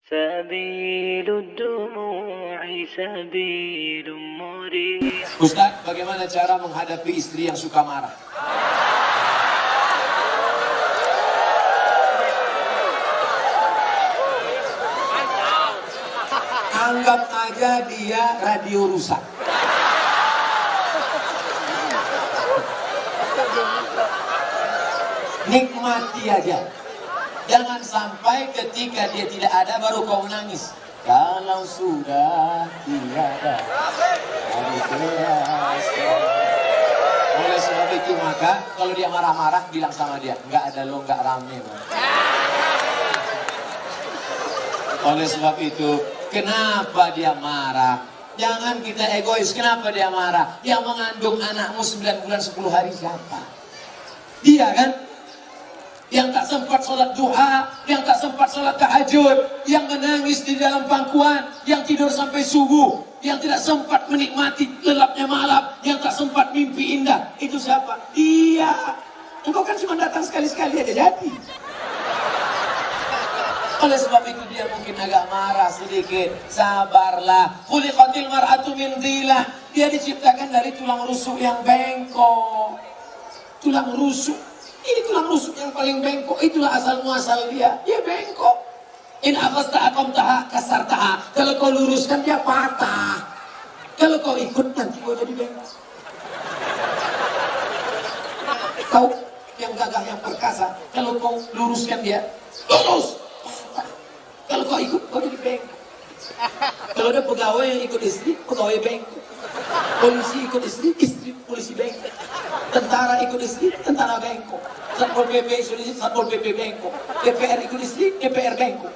سبيل الدموع سبيل مريح. Ustaz, bagaimana cara menghadapi istri yang suka marah? Anggap aja dia radio rusak. Nikmati aja. Jangan sampai ketika dia tidak ada baru kau nangis. Kalau sudah tiada hari biasa. Oleh sebab itu maka kalau dia marah-marah bilang sama dia, nggak ada lo nggak rame. Oleh sebab itu kenapa dia marah? Jangan kita egois. Kenapa dia marah? Yang mengandung anakmu 9 bulan 10 hari siapa? Dia kan? Yang tak sempat sholat duha, yang tak sempat sholat tahajud, yang menangis di dalam pangkuan, yang tidur sampai subuh, yang tidak sempat menikmati lelapnya malam, yang tak sempat mimpi indah. Itu siapa? Dia. Engkau kan cuma datang sekali-sekali aja jadi. Oleh sebab itu dia mungkin agak marah sedikit. Sabarlah. Khuliqatil mar'atu min dhilah. Dia diciptakan dari tulang rusuk yang bengkok. Tulang rusuk. Ini tulang rusuk yang paling bengkok. Itulah asal muasal dia. Dia bengkok. In akhasta aqamtaha kasartaha. Kalau kau luruskan dia patah. Kalau kau ikut nanti kau jadi bengkok. Kau yang gagah yang perkasa. Kalau kau luruskan dia lurus. Patah. Kalau kau ikut kau jadi bengkok. Kalau ada pegawai yang ikut istri, pegawai bengkok. Polisi ikut istri, istri polisi bengkok. Tentara ikut istri, tentara bengkok. Satpol PP ikut istri, Satpol PP bengkok. DPR ikut istri, DPR bengkok.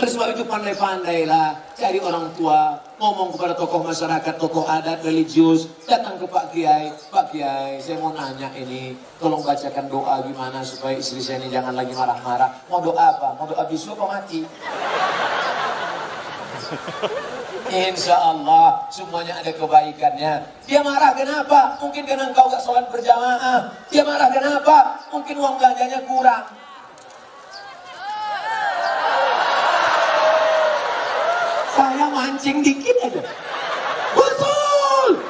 Oleh sebab itu pandai-pandailah cari orang tua, ngomong kepada tokoh masyarakat, tokoh adat, religius, datang ke Pak Kiai. Pak Kiai, saya mau nanya ini, tolong bacakan doa gimana supaya istri saya ini jangan lagi marah-marah. Mau doa apa? Mau doa bisu apa mati? Insya Allah semuanya ada kebaikannya. Dia marah kenapa? Mungkin karena engkau gak sholat berjamaah. Dia marah kenapa? Mungkin uang belanjanya kurang. Saya mancing dikit aja. Betul.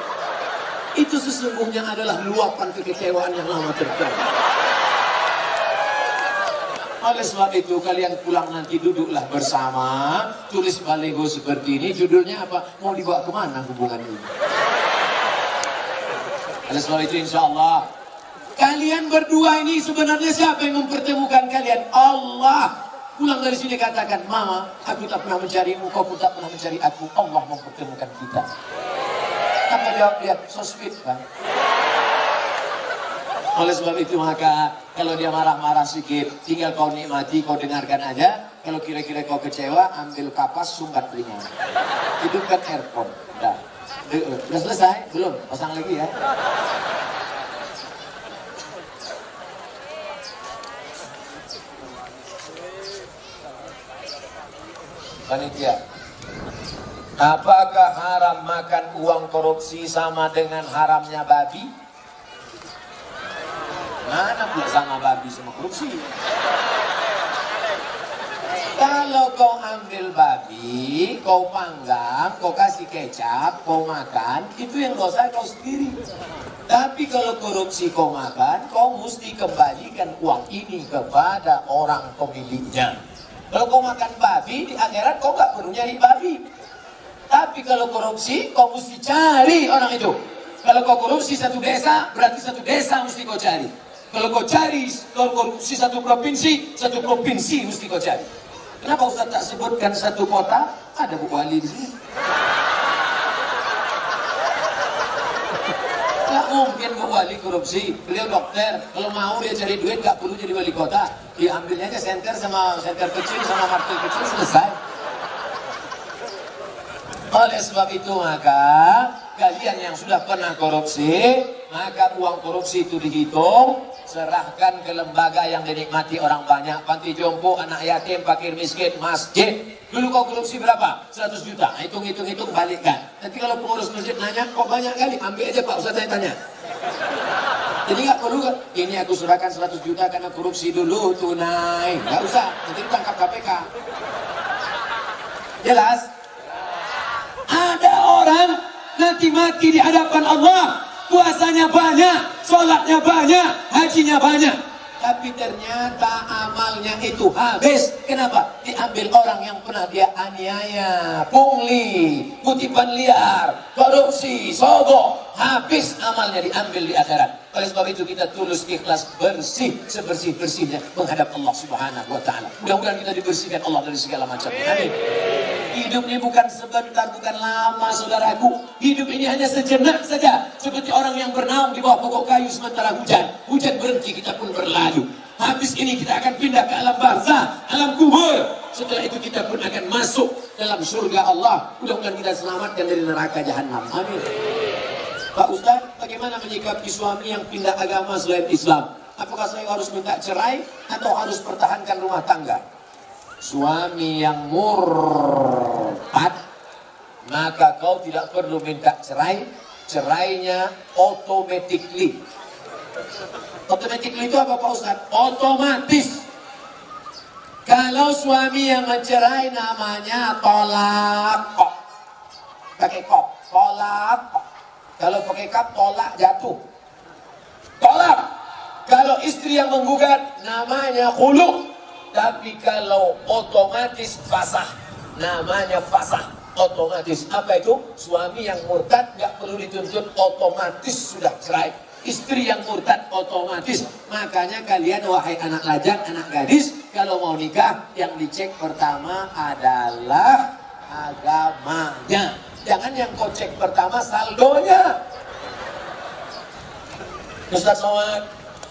Itu sesungguhnya adalah luapan kekecewaan yang lama terjadi. Oleh sebab itu kalian pulang nanti duduklah bersama, tulis baliho seperti ini, judulnya apa? Mau dibawa kemana hubungan ini? Oleh sebab itu insya Allah kalian berdua ini sebenarnya siapa yang mempertemukan kalian? Allah. Pulang dari sini katakan, Mama, aku tak pernah mencarimu, kau pun tak pernah mencari aku. Allah mempertemukan kita. Apa jawab dia? So sweet, Bang. Oleh sebab itu maka kalau dia marah-marah sedikit, tinggal kau nikmati, kau dengarkan aja. Kalau kira-kira kau kecewa, ambil kapas, sumbat ringan. Hidupkan earphone. Udah selesai? Belum? Pasang lagi ya. Panitia, apakah haram makan uang korupsi sama dengan haramnya babi? Mana pula sama babi sama korupsi? Kalau kau ambil babi, kau panggang, kau kasih kecap, kau makan, itu yang dosa kau sendiri. Tapi kalau korupsi kau makan, kau mesti kembalikan uang ini kepada orang pemiliknya. Kalau kau makan babi, di akhirat kau gak perlu nyari babi. Tapi kalau korupsi, kau mesti cari orang itu. Kalau kau korupsi satu desa, berarti satu desa mesti kau cari. Kalau kau cari korupsi satu provinsi mesti kau cari. Kenapa Ustaz tak sebutkan satu kota? Ada Bu Wali di sini. Gak mungkin Bu Wali korupsi. Beliau dokter. Kalau mau dia cari duit gak perlu jadi wali kota. Dia ambilnya ke senter kecil sama martil kecil selesai. Oleh sebab itu maka kalian yang sudah pernah korupsi, maka uang korupsi itu dihitung, serahkan ke lembaga yang dinikmati orang banyak, panti jompo, anak yatim, fakir miskin, masjid. Dulu kau korupsi berapa? 100 juta. Hitung balikkan. Nanti kalau pengurus masjid nanya, kok banyak kali? Ambil aja Pak Ustaz, saya tanya. Jadi nggak perlu kan? Ini aku serahkan 100 juta karena korupsi dulu tunai. Nggak usah. Nanti ditangkap KPK. Jelas? Ada orang nanti mati di hadapan Allah, puasanya banyak, sholatnya banyak, hajinya banyak, tapi ternyata amalnya itu habis. Kenapa? Diambil orang yang pernah dia aniaya, pungli, kutipan liar, korupsi, sogok. Habis amalnya, diambil di akhirat. Oleh sebab itu kita tulus, ikhlas, bersih, sebersih-bersihnya menghadap Allah Subhanahu wa Ta'ala. Mudah-mudahan kita dibersihkan Allah dari segala macam. Amin. Hidup ini bukan sebentar, bukan lama, saudaraku. Hidup ini hanya sejenak saja. Seperti orang yang bernaung di bawah pokok kayu sementara hujan. Hujan berhenti, kita pun berlalu. Habis ini kita akan pindah ke alam barzah, alam kubur. Setelah itu kita pun akan masuk dalam surga Allah. Mudah-mudahan kita selamatkan dari neraka jahanam. Amin. Pak Ustaz, bagaimana menyikapi suami yang pindah agama selain Islam? Apakah saya harus minta cerai atau harus pertahankan rumah tangga? Suami yang murtad, maka kau tidak perlu minta cerai. Cerainya automatically. Automatically itu apa Pak Ustaz? Otomatis. Kalau suami yang mencerai namanya tolak kok. Pakai kok, tolak kok. Kalau pakai kap, tolak jatuh. Tolak. Kalau istri yang menggugat, namanya khulu. Tapi kalau otomatis fasah, namanya fasah. Otomatis. Apa itu? Suami yang murtad nggak perlu dituntut, otomatis sudah cerai. Istri yang murtad otomatis. Makanya kalian wahai anak lajang, anak gadis, kalau mau nikah yang dicek pertama adalah agamanya. Jangan yang kau cek pertama saldonya. Ustaz Somad,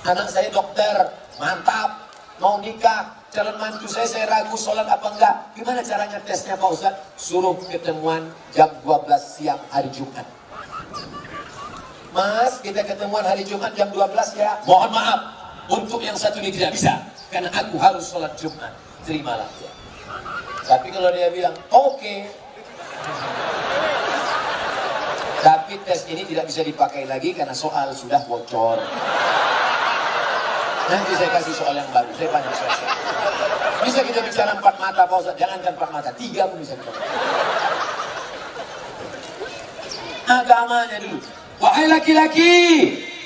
anak saya dokter, mantap, mau nikah. Calon mantu saya ragu sholat apa enggak. Gimana caranya tesnya Pak Ustaz? Suruh ketemuan jam 12 siang hari Jumat. Mas, kita ketemuan hari Jumat jam 12 ya. Mohon maaf, untuk yang satu ini tidak bisa. Karena aku harus sholat Jumat. Terimalah dia. Tapi kalau dia bilang, oke. Tapi tes ini tidak bisa dipakai lagi karena soal sudah bocor. Nanti saya kasih soal yang baru. Saya banyak soal. Bisa kita bicara 4 mata Pak Ustaz? Jangankan 4 mata, 3 pun bisa kita. Agamanya dulu. Wahai laki-laki,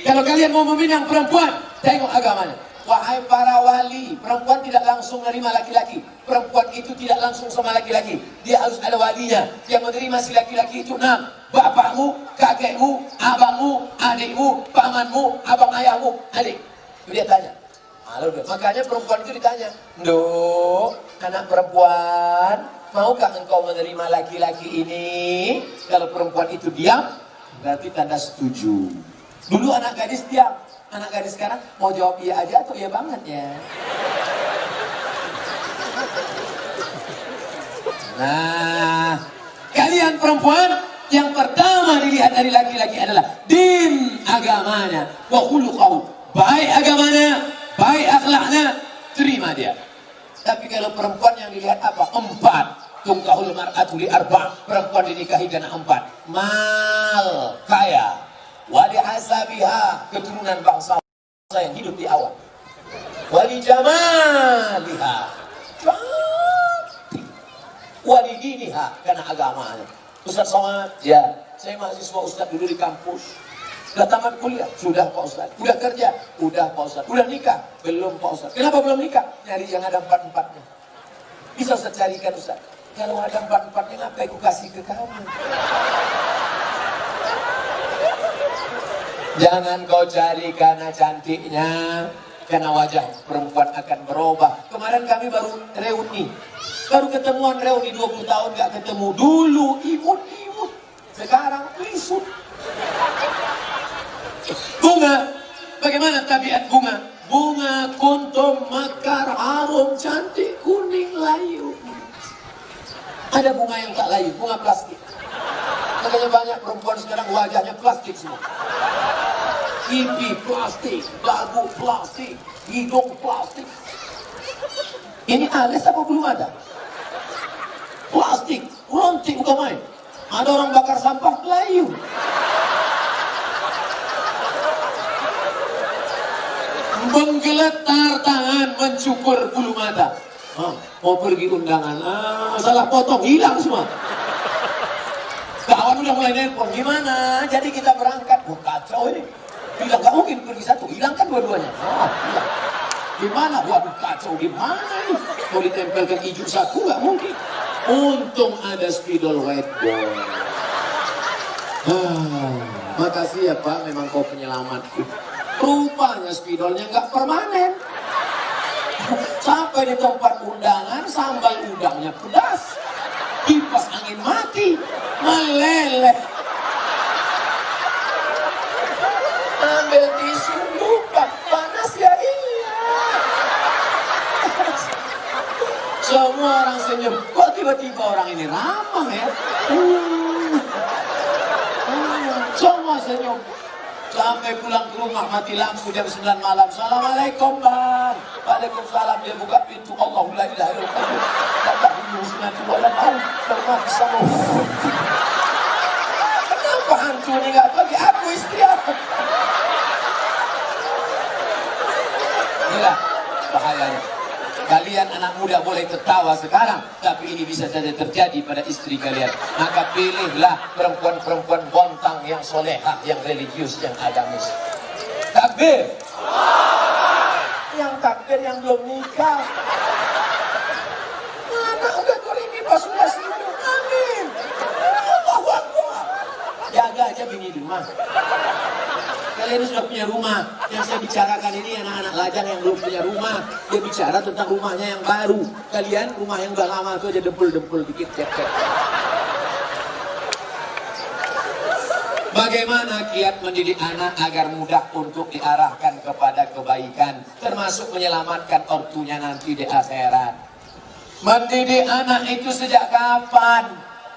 kalau kalian mau meminang perempuan, tengok agamanya. Wahai para wali, perempuan tidak langsung menerima laki-laki. Perempuan itu tidak langsung sama laki-laki. Dia harus ada walinya. Yang menerima si laki-laki itu 6. Bapakmu, kakekmu, abangmu, adikmu, pamanmu, abang ayahmu, adik. Dia tanya. Makanya perempuan itu ditanya. Duh, anak perempuan, maukah engkau menerima laki-laki ini? Kalau perempuan itu diam, berarti tanda setuju. Dulu anak gadis diam. Anak gadis sekarang mau jawab iya aja atau iya banget ya. Nah, kalian perempuan yang pertama dilihat dari laki-laki adalah din agamanya, wa khuluquhu, baik agamanya, baik akhlaknya, terima dia. Tapi kalau perempuan yang dilihat apa? 4. Tungkahul mar'atu li 4. Perempuan dinikahi karena 4. Mal, kaya. Wali hasabiha, keturunan bangsa yang hidup di awan. Wali jamaliha, cantik. Wali diniha, karena agamanya. Ustaz Somad, ya, saya mahasiswa Ustaz dulu di kampus. Sudah tamat kuliah? Sudah Pak Ustaz. Udah kerja? Udah Pak Ustaz. Udah nikah? Belum Pak Ustaz. Kenapa belum nikah? Nyari yang ada 4-4-nya. Bisa Ustaz carikan Ustaz. Kalau ada 4-4-nya, ngapain aku kasih ke kamu? Jangan kau cari karena cantiknya, karena wajah perempuan akan berubah. Kemarin kami baru reuni, baru ketemuan reuni 20 tahun gak ketemu. Dulu imut-imut, sekarang lisut. Bunga, bagaimana tabiat bunga? Bunga kuntum makar harum, cantik kuning layu. Ada bunga yang tak layu, bunga plastik. Makanya banyak perempuan sekarang wajahnya plastik semua. Pipi plastik, dagu plastik, hidung plastik. Ini alis apa belum ada? Plastik, rontik bukan main. Ada orang bakar sampah, layu. Menggeletar tangan, mencukur bulu mata. Mau pergi undangan, salah potong, hilang semua. Kawan udah mulai nelpon, gimana? Jadi kita berangkat, kacau ini. Bilang gak mungkin pergi satu, hilang kan dua-duanya. Hilang. Gimana? Waduh kacau, gimana nih? Mau ditempelkan hijau saku gak mungkin. Untung ada spidol white boy. Makasih ya Pak, memang kau penyelamatku. Rupanya spidolnya gak permanen. Sampai di tempat undangan, sambal udangnya pedas, kipas angin mati, meleleh. Ambil tisu, lupa, panas ya iya. Semua orang senyum, kok tiba-tiba orang ini ramah ya? Semua senyum. Sampai pulang ke rumah mati lampu jam 9 malam. Assalamualaikum bang. Waalaikumsalam. Dia buka pintu. Allahu la ilaha illallah. Kata dulu sunatullah. Kenapa hantu ini gak bagi aku istri aku? Inilah bahayanya. Kalian anak muda boleh tertawa sekarang, tapi ini bisa saja terjadi pada istri kalian. Maka pilihlah perempuan-perempuan bontang yang solehah, yang religius, yang agamis. Takbir. Yang takbir yang belum nikah. Anak udah ini pas sudah sibuk. Amin. Allahu Akbar. Jaga aja bini di rumah. Kalian sudah punya rumah. Yang saya bicarakan ini anak-anak lajang yang belum punya rumah. Dia bicara tentang rumahnya yang baru. Kalian rumah yang udah lama itu aja dempul-dempul dikit. Cek. Bagaimana kiat mendidik anak agar mudah untuk diarahkan kepada kebaikan, termasuk menyelamatkan ortunya nanti di akhirat. Mendidik anak itu sejak kapan?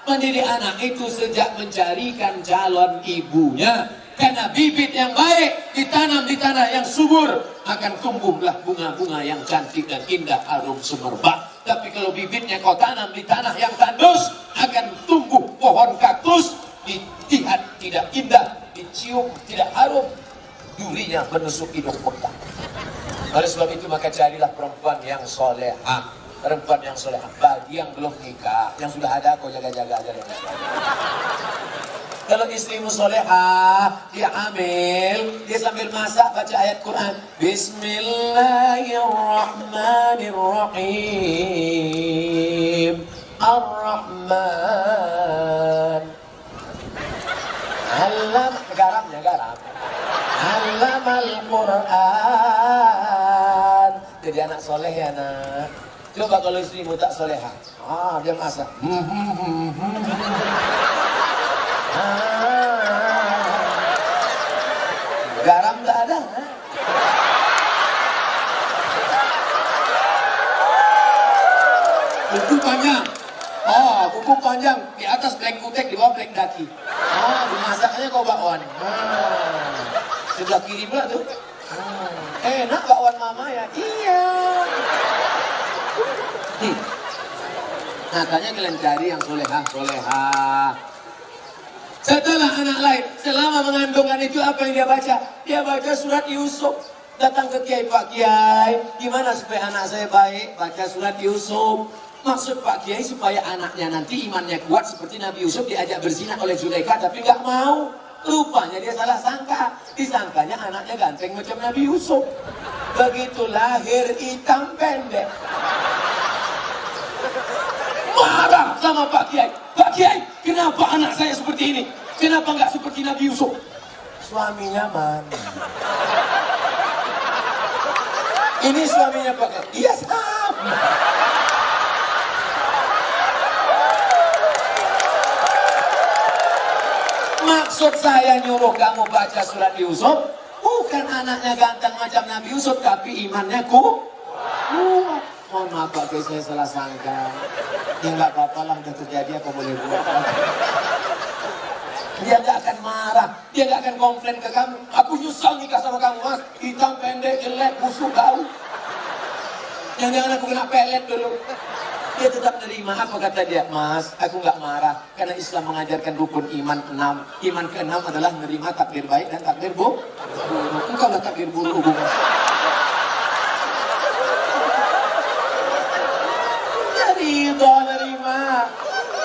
Mendidik anak itu sejak mencarikan calon ibunya. Karena bibit yang baik ditanam di tanah yang subur, akan tumbuhlah bunga-bunga yang cantik dan indah harum semerbak. Tapi kalau bibitnya kau tanam di tanah yang tandus, akan tumbuh pohon kaktus, dilihat tidak indah, dicium tidak harum, durinya menusuk hidung pekak. Oleh sebab itu maka carilah perempuan yang solehah. Perempuan yang solehah bagi yang belum nikah. Yang sudah ada kau jaga-jaga aja dengan Kalau istrimu solehah, dia hamil, dia sambil masak baca ayat Quran. Bismillahirrahmanirrahim. Ar-Rahman. Alam, garamnya garam. Alamal Quran. Jadi anak soleh ya nak. Coba kalau istrimu tak solehah, dia masak. Garam tak ada. Kuku panjang. Kuku panjang. Di atas black kutek, di bawah black daki. Dimasaknya kau bakwan. Sebelah kiri pula tuh. Enak bakwan mama ya? Iya. Makanya kalian cari yang solehah. Setelah anak lain, selama mengandungkan itu apa yang dia baca? Dia baca surat Yusuf. Datang ke Kiai, Pak Kiai, gimana supaya anak saya baik? Baca surat Yusuf. Maksud Pak Kiai supaya anaknya nanti imannya kuat seperti Nabi Yusuf diajak berzina oleh Zulaikha tapi nggak mau. Rupanya dia salah sangka. Disangkanya anaknya ganteng macam Nabi Yusuf. Begitu lahir hitam pendek. Marah sama Pak Kiai. Pak Kiai, kenapa anak saya seperti ini? Kenapa nggak seperti Nabi Yusuf? Suaminya mana? Ini suaminya Pak Kiai. Iya sama. Maksud saya nyuruh kamu baca surat Yusuf, bukan anaknya ganteng macam Nabi Yusuf, tapi imannya kuat. Mohon maaf Pak Kiai, saya salah sangka. Ya nggak apa-apa lah, udah terjadi apa boleh buat. Dia nggak akan marah, dia nggak akan komplain ke kamu. Aku nyesal nikah sama kamu mas, hitam pendek, jelek, busuk, bau. Jangan-jangan aku kena pelet dulu. Dia tetap nerima. Apa kata dia? Mas, aku nggak marah. Karena Islam mengajarkan rukun iman 6. Iman ke-6 adalah menerima takdir baik dan takdir buruk. Engkau lah takdir buruk hubungan. ridho menerima.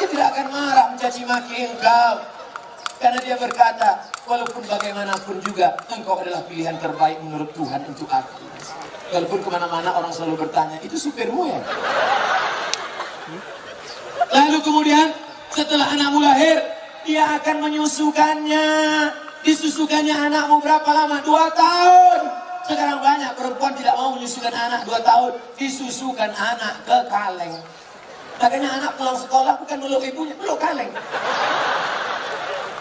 Dia tidak akan marah mencaci maki engkau. Karena dia berkata, walaupun bagaimanapun juga, engkau adalah pilihan terbaik menurut Tuhan untuk aku. Walaupun kemana-mana orang selalu bertanya, itu supirmu ya? Lalu kemudian, setelah anakmu lahir, dia akan menyusukannya. Disusukannya anakmu berapa lama? 2 tahun. Sekarang banyak perempuan tidak mau menyusukan anak 2 tahun. Disusukan anak ke kaleng. Makanya anak pulang sekolah bukan meluk ibunya, meluk kaleng.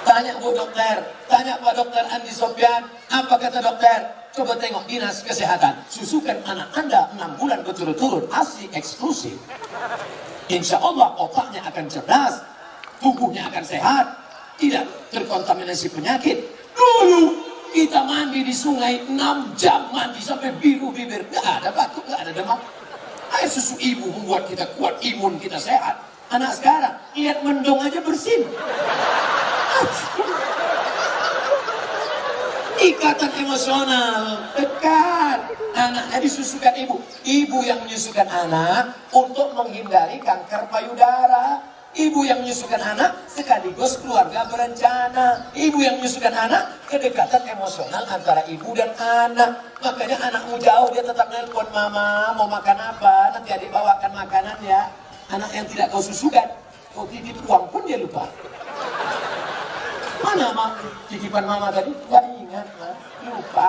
Tanya Bu Dokter, tanya Pak Dokter Andi Sofyan, apa kata dokter? Coba tengok dinas kesehatan, susukan anak Anda 6 bulan berturut-turut, ASI eksklusif. Insya Allah otaknya akan cerdas, tubuhnya akan sehat, tidak terkontaminasi penyakit. Dulu kita mandi di sungai 6 jam, mandi sampai biru bibir, nggak ada batuk, nggak ada demam. Air susu ibu membuat kita kuat, imun kita sehat. Anak sekarang lihat mendung aja bersin. Ikatan emosional dekat. Anaknya disusukan ibu. Ibu yang menyusukan anak untuk menghindari kanker payudara. Ibu yang menyusukan anak sekaligus keluarga berencana. Ibu yang menyusukan anak, kedekatan emosional antara ibu dan anak. Makanya anakmu jauh dia tetap nelpon, mama mau makan apa, nanti adik bawakan makanan ya. Anak yang tidak kau susukan, kau titip uang pun dia lupa. Mana mak titipan mama tadi? Gak ingat, mak. Lupa.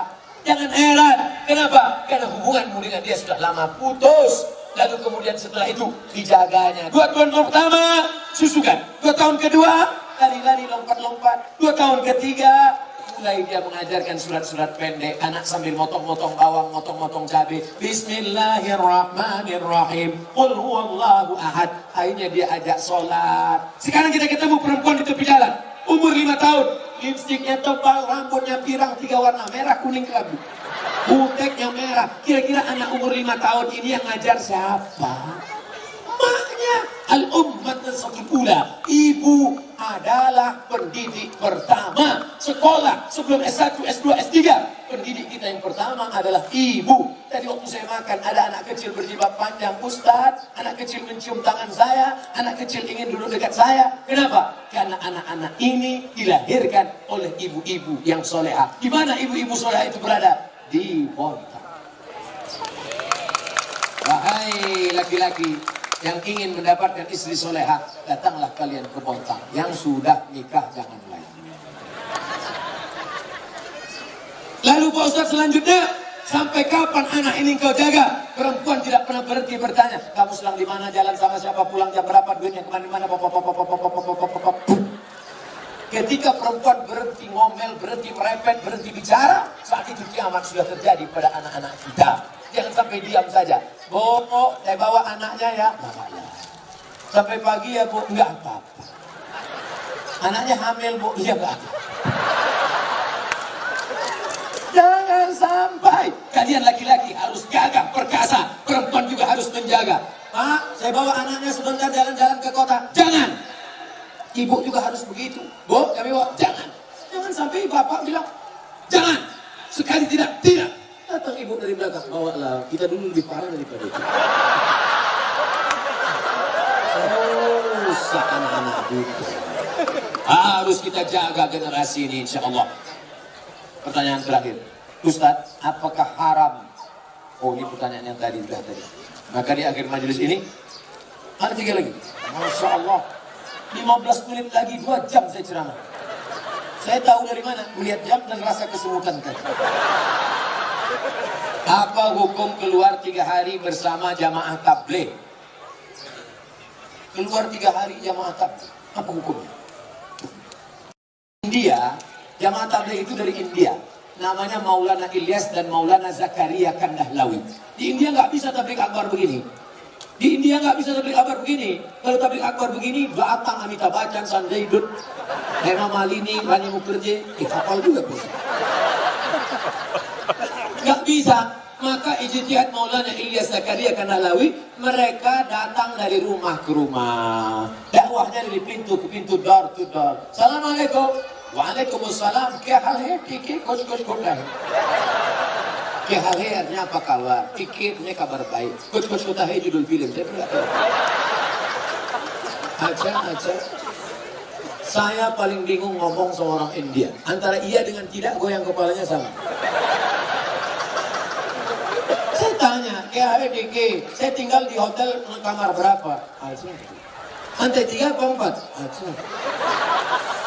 Jangan heran. Kenapa? Karena hubunganmu dengan dia sudah lama putus. Lalu kemudian setelah itu dijaganya. 2 tahun pertama susukan. 2 tahun kedua lari-lari lompat-lompat. 2 tahun ketiga mulai dia mengajarkan surat-surat pendek. Anak sambil motong-motong bawang, motong-motong cabai. Bismillahirrahmanirrahim. Qul huwallahu ahad. Akhirnya dia ajak sholat. Sekarang kita ketemu perempuan di tepi jalan. Umur 5 tahun. Lipstiknya tebal, rambutnya pirang 3 warna. Merah, kuning, kelabu. Buteknya merah. Kira-kira anak umur 5 tahun ini yang ngajar siapa? Maknya al-ummat as-ula. Ibu adalah pendidik pertama. Sekolah sebelum S1, S2, S3. Pendidik kita yang pertama adalah ibu. Tadi waktu saya makan ada anak kecil berjilbab panjang, Ustadz. Anak kecil mencium tangan saya. Anak kecil ingin duduk dekat saya. Kenapa? Karena anak-anak ini dilahirkan oleh ibu-ibu yang solehah. Di mana ibu-ibu solehah itu berada? Di Bontang. Wahai laki-laki yang ingin mendapatkan istri solehah, datanglah kalian ke Bontang. Yang sudah nikah jangan lagi. Lalu Pak Ustadz selanjutnya, sampai kapan anak ini kau jaga? Perempuan tidak pernah berhenti bertanya, kamu sedang di mana, jalan sama siapa, pulang jam berapa, duitnya kemana-mana. Ketika perempuan berhenti ngomel, berhenti merepet, berhenti bicara, saat itu kiamat sudah terjadi pada anak-anak kita. Jangan sampai diam saja. Bu, saya bawa anaknya ya. Bawa ya. Sampai pagi ya Bu, enggak apa-apa. Anaknya hamil Bu, iya enggak apa-apa. Jangan sampai. Kalian laki-laki harus jaga, perkasa. Perempuan juga harus menjaga. Pak, saya bawa anaknya sebentar jalan-jalan ke kota. Jangan. Ibu juga harus begitu. Bu, kami bawa. Jangan. Jangan sampai bapak bilang, jangan. Sekali tidak, tidak. Datang ibu dari belakang. Bawalah, kita dulu lebih parah daripada itu. Rusak anak-anak kita. Harus kita jaga generasi ini insya Allah. Pertanyaan terakhir. Ustadz, apakah haram? Oh, ini pertanyaan yang tadi. Maka di akhir majelis ini, ada 3 lagi. Masya Allah. 15 menit lagi, 2 jam saya ceramah. Saya tahu dari mana? Melihat jam dan rasa kesemutan tadi. Apa hukum keluar 3 hari bersama jamaah tabligh? Keluar 3 hari jamaah tabligh. Apa hukumnya? India, jamaah tabligh itu dari India. Namanya Maulana Ilyas dan Maulana Zakaria Kandahlawi. Di India nggak bisa tabligh akbar begini. Di India nggak bisa tabligh akbar begini. Kalau tabligh akbar begini, datang Amitabh Bachchan, Sanjay Dutt, Hema Malini, Rani Mukherjee, hafal juga bisa. Nggak bisa. Maka ijtihad Maulana Ilyas Zakaria Kandahlawi, mereka datang dari rumah ke rumah. Dakwahnya dari pintu ke pintu, door to door. Assalamualaikum. Waalaikumsalam. Kya hal hai? ठीक कुछ होता है. Kya hal hai artinya apa kabar? ठीक है, kabar baik. Kuch hoता है judul film. Saya pernah tahu. Aceh. Saya paling bingung ngomong sama orang India. Antara iya dengan tidak, goyang kepalanya sama. Saya tanya, DK, saya tinggal di hotel kamar berapa? Aceh. Lantai 3 apa 4? Aceh.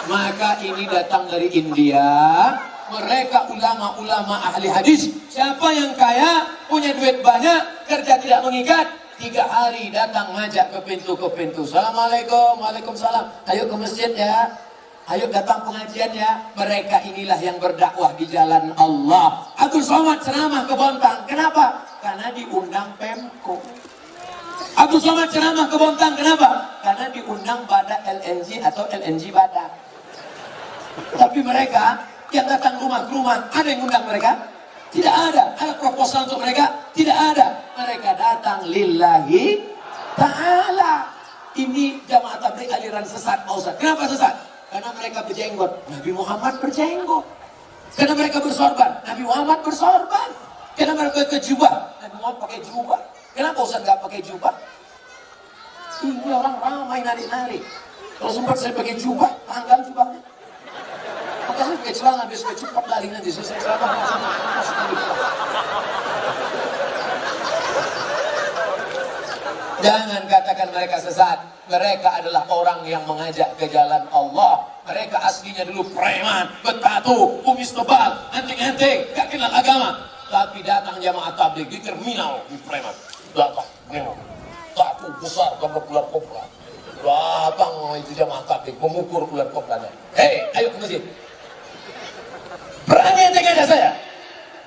Maka ini datang dari India. Mereka ulama-ulama ahli hadis. Siapa yang kaya, punya duit banyak, kerja tidak mengikat, 3 hari datang ngajak ke pintu. Assalamualaikum, waalaikumsalam. Ayo ke masjid ya. Ayo datang pengajian ya. Mereka inilah yang berdakwah di jalan Allah. Abdul Somad ceramah ke Bontang. Kenapa? Karena diundang Pemko. Abdul Somad ceramah ke Bontang. Kenapa? Karena diundang Badak LNG atau LNG Badak. Tapi mereka yang datang rumah ke rumah, ada yang undang mereka? Tidak ada. Ada proposal untuk mereka? Tidak ada. Mereka datang lillahi ta'ala. Ini jamaah tabligh aliran sesat, Pak Ustaz. Kenapa sesat? Karena mereka berjenggot. Nabi Muhammad berjenggot. Karena mereka bersorban. Nabi Muhammad bersorban. Karena mereka pakai jubah. Nabi Muhammad pakai jubah. Kenapa Ustaz nggak pakai jubah? Ini orang ramai nari-nari. Kalau sempat saya pakai jubah, tanggal jubahnya. Maka saya pakai celana, biar supaya cepat lari nanti. Selesai celana, masuk lagi. Jangan katakan mereka sesat. Mereka adalah orang yang mengajak ke jalan Allah. Mereka aslinya dulu preman, bertato, kumis tebal, anting-anting, gak kenal agama. Tapi datang jamaah tabligh di terminal di preman. Datang, memang. Tato besar, gambar ular kobra. Datang itu jamaah tabligh, mengukur ular kobranya. Hei, ayo ke masjid. Berani ente ngajak saya?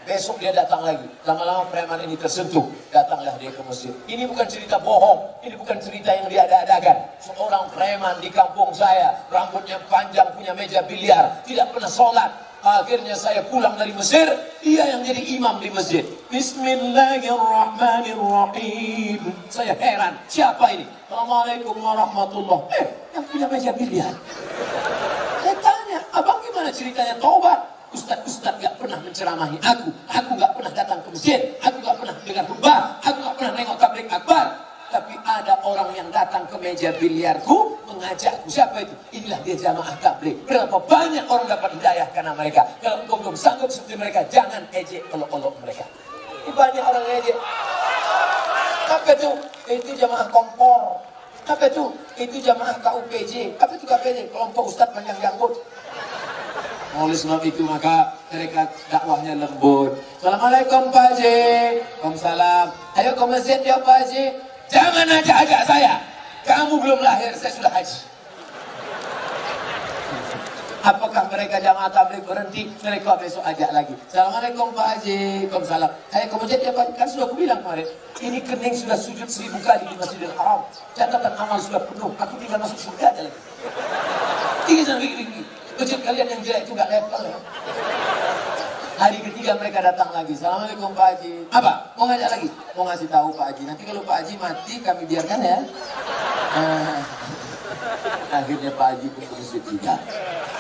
Besok dia datang lagi. Lama-lama preman ini tersentuh. Datanglah dia ke masjid. Ini bukan cerita bohong. Ini bukan cerita yang diada-adakan. Seorang preman di kampung saya, rambutnya panjang, punya meja biliar, tidak pernah sholat. Akhirnya saya pulang dari Mesir, dia yang jadi imam di masjid. Bismillahirrahmanirrahim. Saya heran, siapa ini? Assalamualaikum warahmatullahi. Yang punya meja biliar. Saya tanya, abang gimana ceritanya taubat? Ustaz gak pernah menceramahi aku gak pernah datang ke masjid, aku gak pernah dengar khutbah, aku gak pernah nengok tabligh akbar. Tapi ada orang yang datang ke meja biliarku mengajakku. Siapa itu? Inilah dia jamaah tabligh. Berapa banyak orang dapat hidayah karena mereka. Kalau engkau belum sanggup seperti mereka, jangan ejek olok-olok mereka. Ini banyak orang ejek. Apa itu? Itu jamaah kompor. Apa itu? Itu jamaah KUPJ. Apa itu KUPJ? Kelompok Ustaz Panjang Janggut. Oleh sebab itu maka mereka dakwahnya lembut. Assalamualaikum Pak Haji. Waalaikumsalam. Ayo ke masjid ya Pak Haji. Jangan ajak-ajak saya. Kamu belum lahir, saya sudah haji. Apakah mereka jamaah tabligh berhenti? Mereka besok ajak lagi. Assalamualaikum Pak Haji. Waalaikumsalam. Ayo ke masjid ya Pak. Kan sudah aku bilang kemarin. Ini kening sudah sujud 1000 kali di Masjidil Haram. Catatan amal sudah penuh. Aku tinggal masuk surga aja lagi. Tinggi sana begini. Masjid kalian yang jelek itu gak level ya. Hari ketiga mereka datang lagi. Assalamualaikum Pak Haji. Apa? Mau ngajak lagi? Mau ngasih tahu Pak Haji. Nanti kalau Pak Haji mati kami biarkan ya. Akhirnya Pak Haji pun masjid juga.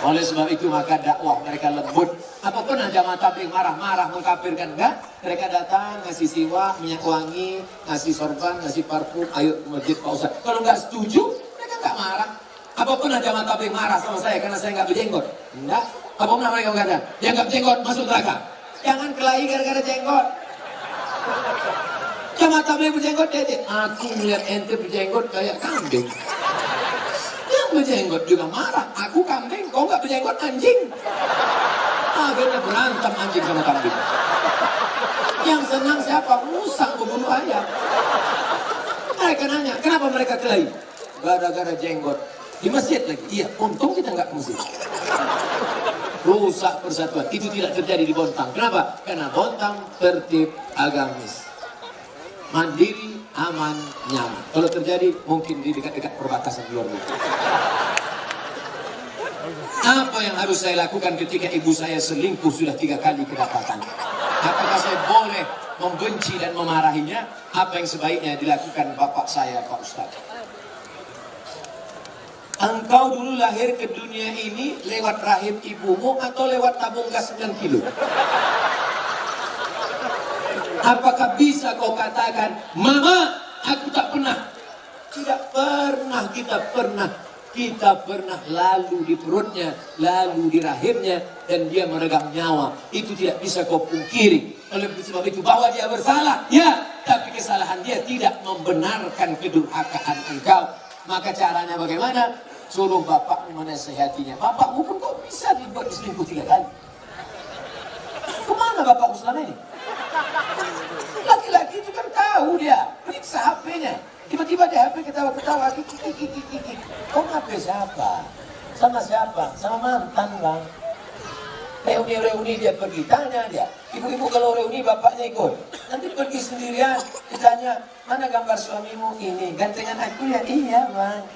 Oleh sebab itu maka dakwah mereka lembut. Apapun jamaah tabligh marah-marah mengkafirkan enggak? Mereka datang ngasih siwak, minyak wangi, ngasih sorban, ngasih parfum. Ayo ke masjid Pak Ustaz. Kalau nggak setuju mereka nggak marah. Apapun jamaah tabligh marah sama saya karena saya nggak berjenggot. Enggak. Apa pernah mereka berkata, yang nggak berjenggot masuk neraka. Jangan kelahi gara-gara jenggot. Jamaah tabligh berjenggot dia. Aku melihat ente berjenggot kayak kambing. Yang berjenggot juga marah. Aku kambing, kau nggak berjenggot anjing. Akhirnya berantem anjing sama kambing. Yang senang siapa? Musang membunuh ayam. Mereka nanya, kenapa mereka kelahi? Gara-gara jenggot. Di masjid lagi. Iya, untung kita nggak ke masjid. Rusak persatuan. Itu tidak terjadi di Bontang. Kenapa? Karena Bontang tertib agamis. Mandiri, aman, nyaman. Kalau terjadi, mungkin di dekat-dekat perbatasan luar negeri. Apa yang harus saya lakukan ketika ibu saya selingkuh sudah 3 kali kedapatan? Apakah saya boleh membenci dan memarahinya? Apa yang sebaiknya dilakukan bapak saya, Pak Ustaz? Engkau dulu lahir ke dunia ini lewat rahim ibumu atau lewat tabung gas 9 kilo? Apakah bisa kau katakan, Mama, aku tak pernah Tidak pernah lalu di perutnya, lalu di rahimnya, dan dia meregang nyawa. Itu tidak bisa kau pungkiri. Oleh sebab itu bahwa dia bersalah, ya, tapi kesalahan dia tidak membenarkan kedurhakaan engkau. Maka caranya bagaimana? Suruh bapakmu menasihatinya. Bapakmu pun kok bisa dibuat diselingkuh 3 kali. Kemana bapakmu selama ini? Laki-laki itu kan tahu dia, periksa HP-nya. Tiba-tiba di HP ketawa-ketawa, kiki. Kau HP siapa? Sama siapa? Sama mantan bang. Reuni dia pergi, tanya dia. Ibu-ibu kalau reuni bapaknya ikut. Nanti pergi sendirian, ditanya, mana gambar suamimu? Ini, gantengan aku ya? Iya bang.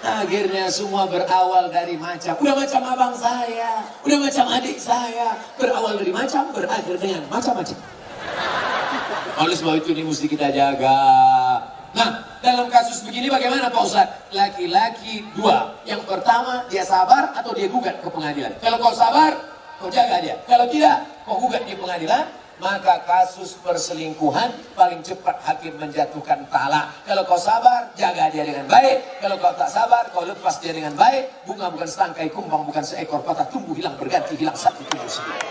Akhirnya semua berawal dari macam. Udah macam abang saya, udah macam adik saya. Berawal dari macam, berakhir dengan macam-macam. Oleh sebab itu ini mesti kita jaga. Nah, dalam kasus begini bagaimana Pak Ustadz? Laki-laki 2. Yang pertama, dia sabar atau dia gugat ke pengadilan. Kalau kau sabar, kau jaga dia. Kalau tidak, kau gugat di pengadilan, maka kasus perselingkuhan paling cepat hakim menjatuhkan talak. Kalau kau sabar, jaga dia dengan baik. Kalau kau tak sabar, kau lepas dia dengan baik. Bunga bukan setangkai kumbang, bukan seekor patah tumbuh, hilang berganti, hilang satu tumbuh sendiri.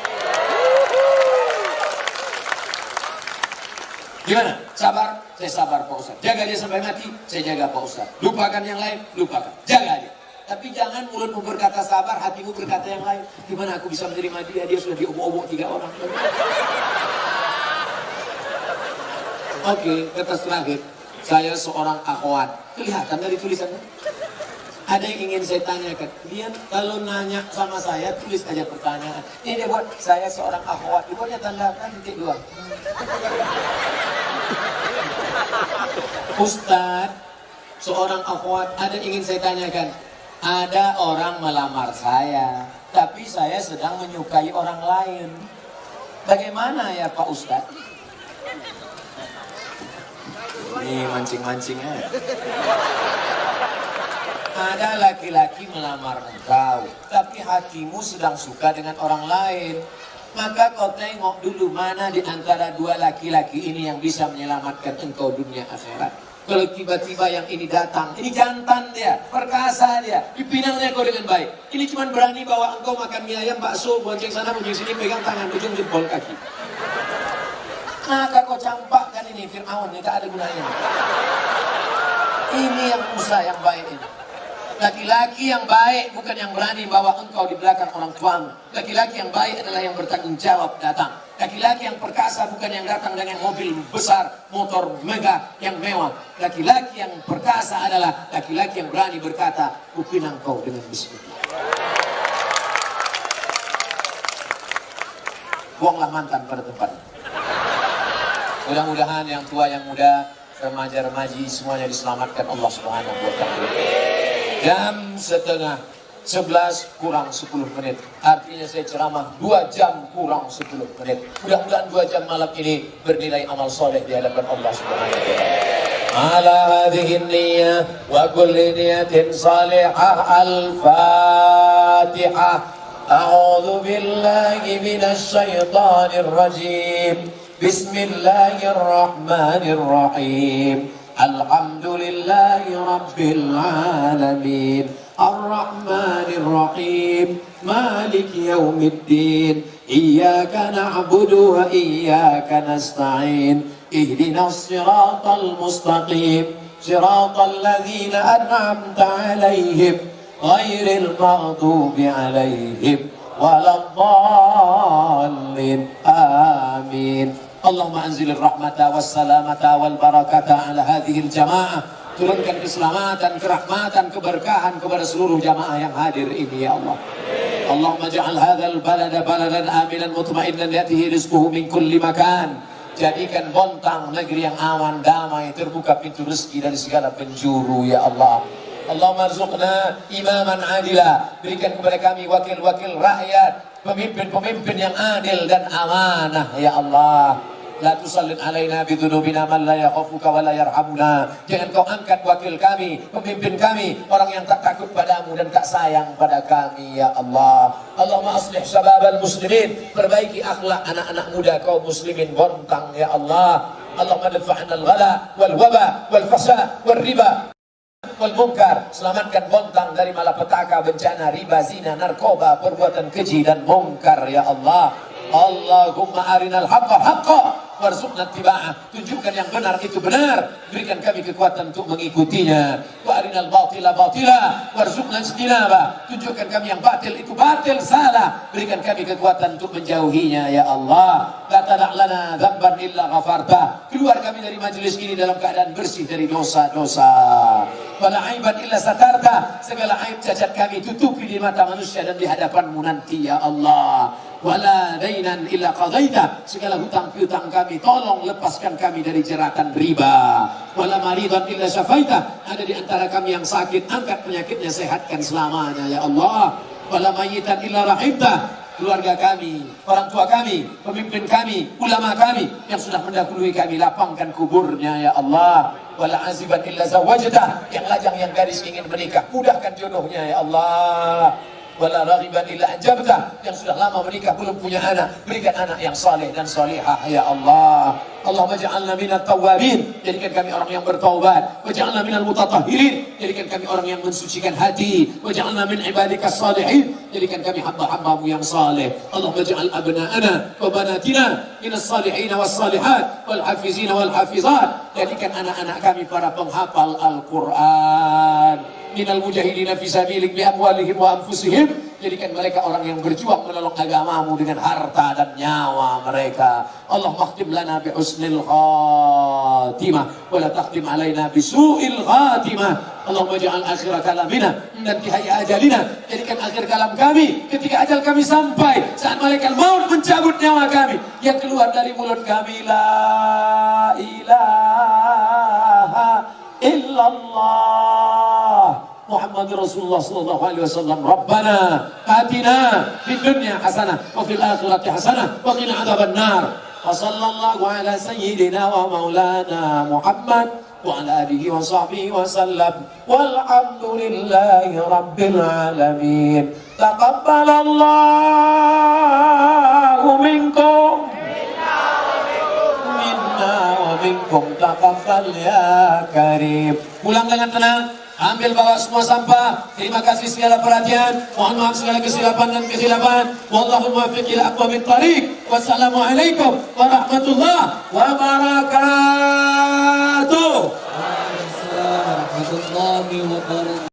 Gimana? Sabar? Saya sabar Pak Ustadz. Jaga dia sampai mati, saya jaga Pak Ustadz. Lupakan yang lain, lupakan. Jaga dia. Tapi jangan mulutmu berkata sabar, hatimu berkata yang lain. Gimana aku bisa menerima dia? Dia sudah diobok-obok 3 orang. Oke, kertas terakhir. Saya seorang akhwat. Kelihatan dari tulisannya? Ada yang ingin saya tanyakan. Dia kalau nanya sama saya, tulis aja pertanyaan. Ini dia buat, saya seorang akhwat. Dibuatnya tanda titik 2. Ustadz, seorang akhwat, ada yang ingin saya tanyakan. Ada orang melamar saya, tapi saya sedang menyukai orang lain. Bagaimana ya Pak Ustadz? Ini mancing-mancingnya. Ada laki-laki melamar engkau, tapi hatimu sedang suka dengan orang lain. Maka kau tengok dulu mana di antara 2 laki-laki ini yang bisa menyelamatkan engkau dunia akhirat. Kalau tiba-tiba yang ini datang, ini jantan dia, perkasa dia, dipinangnya kau dengan baik. Ini cuma berani bawa engkau makan mie ayam, bakso, bonceng sana, bonceng sini, pegang tangan, ujung jempol kaki. Maka kau campakkan ini Fir'aun, ini tak ada gunanya. Ini yang Musa yang baik ini. Laki-laki yang baik bukan yang berani bawa engkau di belakang orang tuamu. Laki-laki yang baik adalah yang bertanggung jawab datang. Laki-laki yang perkasa bukan yang datang dengan mobil besar, motor megah yang mewah. Laki-laki yang perkasa adalah laki-laki yang berani berkata, kupinang kau dengan bismillah. Buanglah mantan pada tempatnya. Mudah-mudahan yang tua, yang muda, remaja-remaji semuanya diselamatkan Allah Subhanahu wa taala. Jam setengah 11 kurang 10 menit. Artinya saya ceramah 2 jam kurang 10 menit. Mudah-mudahan 2 jam malam ini bernilai amal soleh di hadapan Allah Subhanahu wa taala. Ala hadhihi niyyah wa kulli niyatin salihah al-Fatihah. A'udzu billahi minasy syaithanir rajim. Bismillahirrahmanirrahim. Alhamdulillahi Rabbil Alamin. Ar-Rahmanir Rahim. Maliki Yawmiddin. Iyaka na'budu wa iyaka nasta'in. Ihdinas siratal mustaqim. Siratal ladzina an'amta 'alaihim ghairil maghdubi 'alaihim waladdallin. Amin. Allahumma anzilir rahmata wassalamata wal barakata ala hadhil jamaah. Turunkan keselamatan, kerahmatan, keberkahan kepada seluruh jamaah yang hadir ini ya Allah. Allahumma ja'al hadzal balada baladan aminan mutma'innan yatihi rizquhu min kulli makan. Jadikan Bontang negeri yang aman, damai, terbuka pintu rezeki dari segala penjuru ya Allah. Allahumma arzuqna imaman adila. Berikan kepada kami wakil-wakil rakyat, pemimpin-pemimpin yang adil dan amanah ya Allah. La tusallit alaina bidunubina man la yakhafuka wa la yarhamuna. Jangan kau angkat wakil kami, pemimpin kami, orang yang tak takut padamu dan tak sayang pada kami ya Allah. Allahumma aslih syababal muslimin. Perbaiki akhlak anak-anak muda kaum muslimin Bontang ya Allah. Allahumma dafa'na al-ghala wal waba wal fasa wal riba wal munkar. Selamatkan Bontang dari malapetaka, bencana, riba, zina, narkoba, perbuatan keji dan munkar ya Allah. Allahumma arinal haqqa haqqa warzuqna ittiba'ah. Tunjukkan yang benar itu benar, berikan kami kekuatan untuk mengikutinya. Wa arinal batila batila warzuqna ijtinabah. Tunjukkan kami yang batil itu batil, salah, berikan kami kekuatan untuk menjauhinya ya Allah. La tada' lana dzamban illa ghafarta. Keluar kami dari majelis ini dalam keadaan bersih dari dosa-dosa. Wala aiban illa satarta. Segala aib cacat kami tutupi di mata manusia dan di hadapan-Mu nanti ya Allah. Wala dainan illa qadaita. Segala hutang piutang kami tolong lepaskan kami dari jeratan riba. Wala maridan illa syafaita. Ada di antara kami yang sakit, angkat penyakitnya, sehatkan selamanya ya Allah. Wala mayitan illa rahimta. Keluarga kami, orang tua kami, pemimpin kami, ulama kami yang sudah mendahului kami, lapangkan kuburnya ya Allah. Wala aziban illa zawajta. Yang lajang, yang gadis ingin menikah, mudahkan jodohnya ya Allah. Wala raghiban illa anjabta. Yang sudah lama menikah belum punya anak, berikan anak yang saleh dan salihah ya Allah. Allahumma ja'alna minat tawwabin. Jadikan kami orang yang bertaubat. Waj'alna minal mutatahhirin. Jadikan kami orang yang mensucikan hati. Waj'alna min ibadikas salihin. Jadikan kami hamba-hamba-Mu yang saleh. Allahumma ja'al abna'ana wa banatina minas salihin was salihat wal hafizin wal hafizat. Jadikan anak-anak kami para penghafal Al-Qur'an. Minal mujahidina fi sabilik bi amwalihim wa anfusihim. Jadikan mereka orang yang berjuang menolong agama-Mu dengan harta dan nyawa mereka. Allah makhtim lana bi husnil khatimah wa la takhtim alaina bi su'il khatimah. Allahumma ja'al akhir kalamina min intihai ajalina. Jadikan akhir kalam kami ketika ajal kami sampai, saat malaikat maut mencabut nyawa kami, yang keluar dari mulut kami la ilaha illallah Muhammad Rasulullah sallallahu alaihi wasallam. Rabbana atina fid dunya hasanah wa fil akhirati hasanah wa qina adzabannar. Wa sallallahu ala sayyidina wa maulana Muhammad wa ala alihi wa sahbihi wa sallam. Walhamdulillahi rabbil alamin. Taqabbalallahu minkum minna wa minkum taqabbal ya karim. Pulang dengan tenang. Ambil bawa semua sampah. Terima kasih segala perhatian. Mohon maaf segala kesilapan dan kesilapan. Wallahu muwaffiq ila aqwamit thariq. Wassalamualaikum warahmatullahi wabarakatuh. Waalaikumsalam warahmatullahi wabarakatuh.